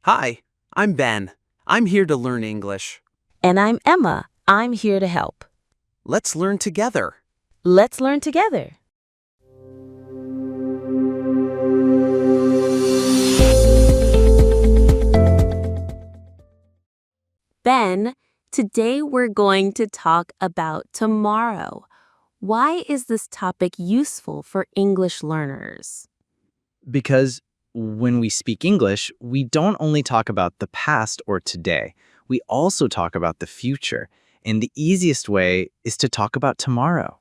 Hi, I'm Ben. I'm here to learn English. And I'm Emma. I'm here to help. Let's learn together. Let's learn together. Ben, today we're going to talk about tomorrow. Why is this topic useful for English learners? Because when we speak English, we don't only talk about the past or today. We also talk about the future. And the easiest way is to talk about tomorrow.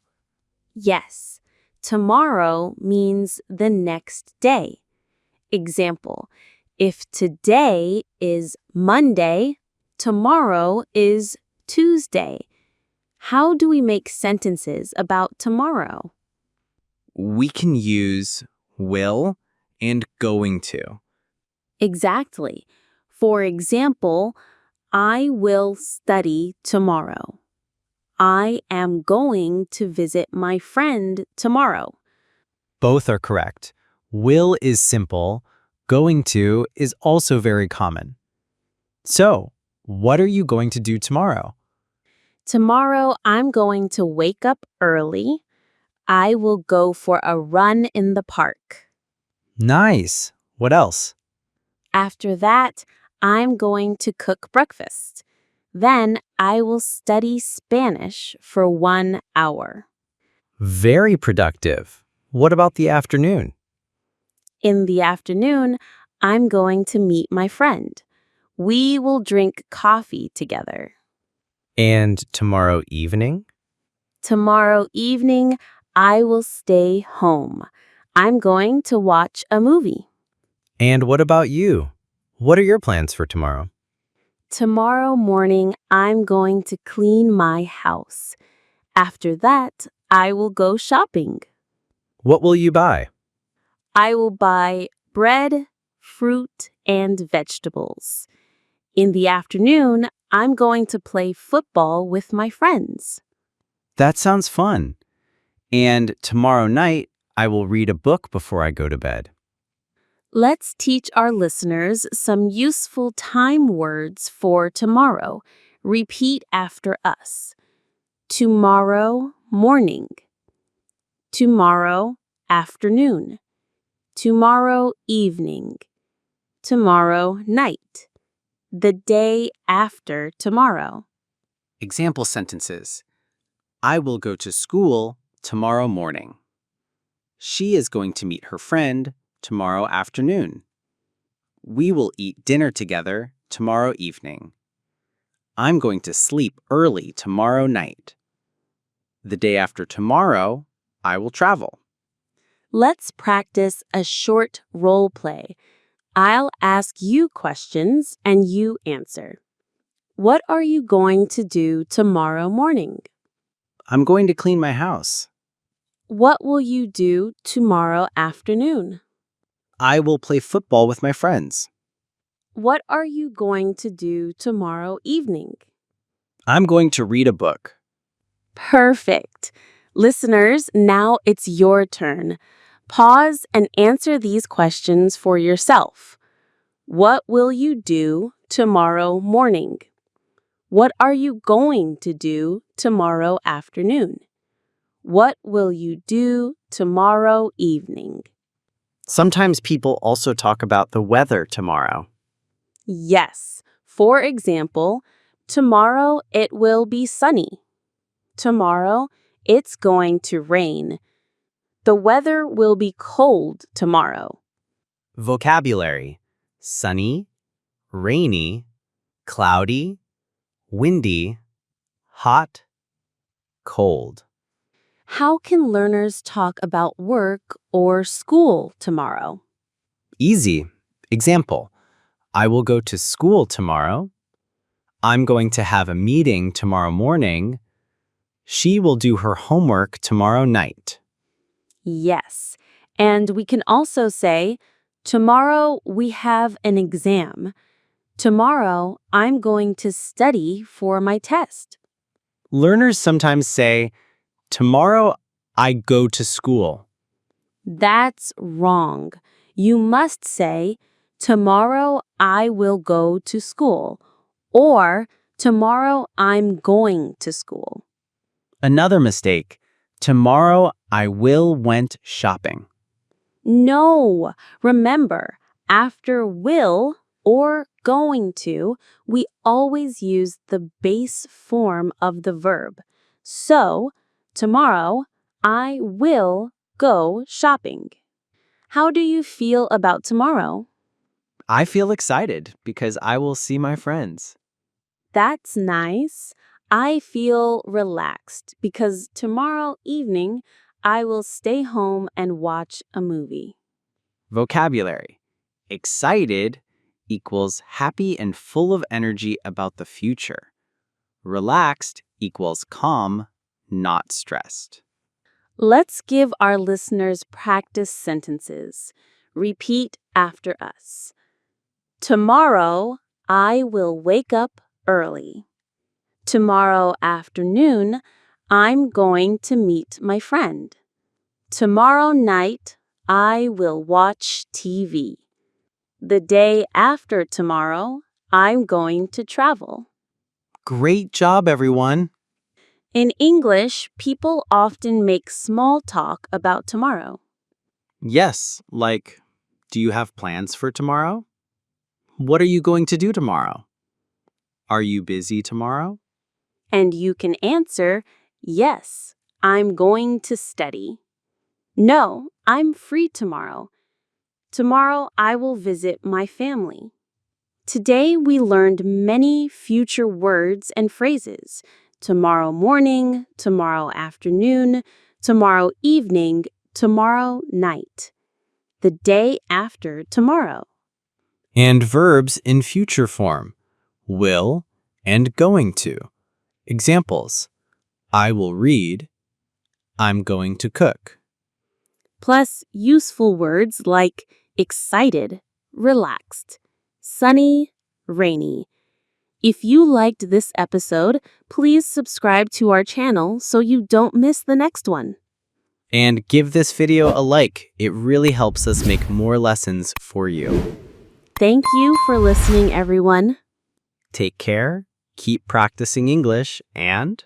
Yes, tomorrow means the next day. Example, if today is Monday, tomorrow is Tuesday. How do we make sentences about tomorrow? We can use will and going to. Exactly. For example, I will study tomorrow. I am going to visit my friend tomorrow. Both are correct. Will is simple. Going to is also very common. So, what are you going to do tomorrow? Tomorrow, I'm going to wake up early. I will go for a run in the park. Nice. What else? After that, I'm going to cook breakfast. Then I will study Spanish for 1 hour. Very productive. What about the afternoon? In the afternoon, I'm going to meet my friend. We will drink coffee together. And tomorrow evening? Tomorrow evening, I will stay home. I'm going to watch a movie. And what about you? What are your plans for tomorrow? Tomorrow morning, I'm going to clean my house. After that, I will go shopping. What will you buy? I will buy bread, fruit, and vegetables. In the afternoon, I'm going to play football with my friends. That sounds fun. And tomorrow night, I will read a book before I go to bed. Let's teach our listeners some useful time words for tomorrow. Repeat after us. Tomorrow morning. Tomorrow afternoon. Tomorrow evening. Tomorrow night. The day after tomorrow. Example sentences. I will go to school tomorrow morning. She is going to meet her friend tomorrow afternoon. We will eat dinner together tomorrow evening. I'm going to sleep early tomorrow night. The day after tomorrow, I will travel. Let's practice a short role play. I'll ask you questions and you answer. What are you going to do tomorrow morning? I'm going to clean my house. What will you do tomorrow afternoon? I will play football with my friends. What are you going to do tomorrow evening? I'm going to read a book. Perfect. Listeners, now it's your turn. Pause and answer these questions for yourself. What will you do tomorrow morning? What are you going to do tomorrow afternoon? What will you do tomorrow evening? Sometimes people also talk about the weather tomorrow. Yes. For example, tomorrow it will be sunny. Tomorrow it's going to rain. The weather will be cold tomorrow. Vocabulary: sunny, rainy, cloudy, windy, hot, cold. How can learners talk about work or school tomorrow? Easy. Example: I will go to school tomorrow. I'm going to have a meeting tomorrow morning. She will do her homework tomorrow night. Yes. And we can also say, tomorrow we have an exam. Tomorrow I'm going to study for my test. Learners sometimes say, tomorrow I go to school. That's wrong. You must say, Tomorrow I will go to school. Or tomorrow I'm going to school. Another mistake. Tomorrow I will went shopping. No, remember, after will or going to, we always use the base form of the verb. So, tomorrow, I will go shopping. How do you feel about tomorrow? I feel excited because I will see my friends. That's nice. I feel relaxed because tomorrow evening I will stay home and watch a movie. Vocabulary. Excited equals happy and full of energy about the future. Relaxed equals calm, not stressed. Let's give our listeners practice sentences. Repeat after us. Tomorrow, I will wake up early. Tomorrow afternoon, I'm going to meet my friend. Tomorrow night, I will watch TV. The day after tomorrow, I'm going to travel. Great job, everyone. In English, people often make small talk about tomorrow. Yes, like, do you have plans for tomorrow? What are you going to do tomorrow? Are you busy tomorrow? And you can answer, yes, I'm going to study. No, I'm free tomorrow. Tomorrow I will visit my family. Today we learned many future words and phrases. Tomorrow morning, tomorrow afternoon, tomorrow evening, tomorrow night. The day after tomorrow. And verbs in future form, will and going to. Examples: I will read, I'm going to cook. Plus useful words like excited, relaxed, sunny, rainy. If you liked this episode, please subscribe to our channel so you don't miss the next one. And give this video a like. It really helps us make more lessons for you. Thank you for listening, everyone. Take care, keep practicing English, and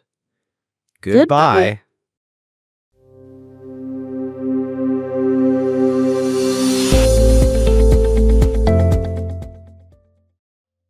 Goodbye. goodbye.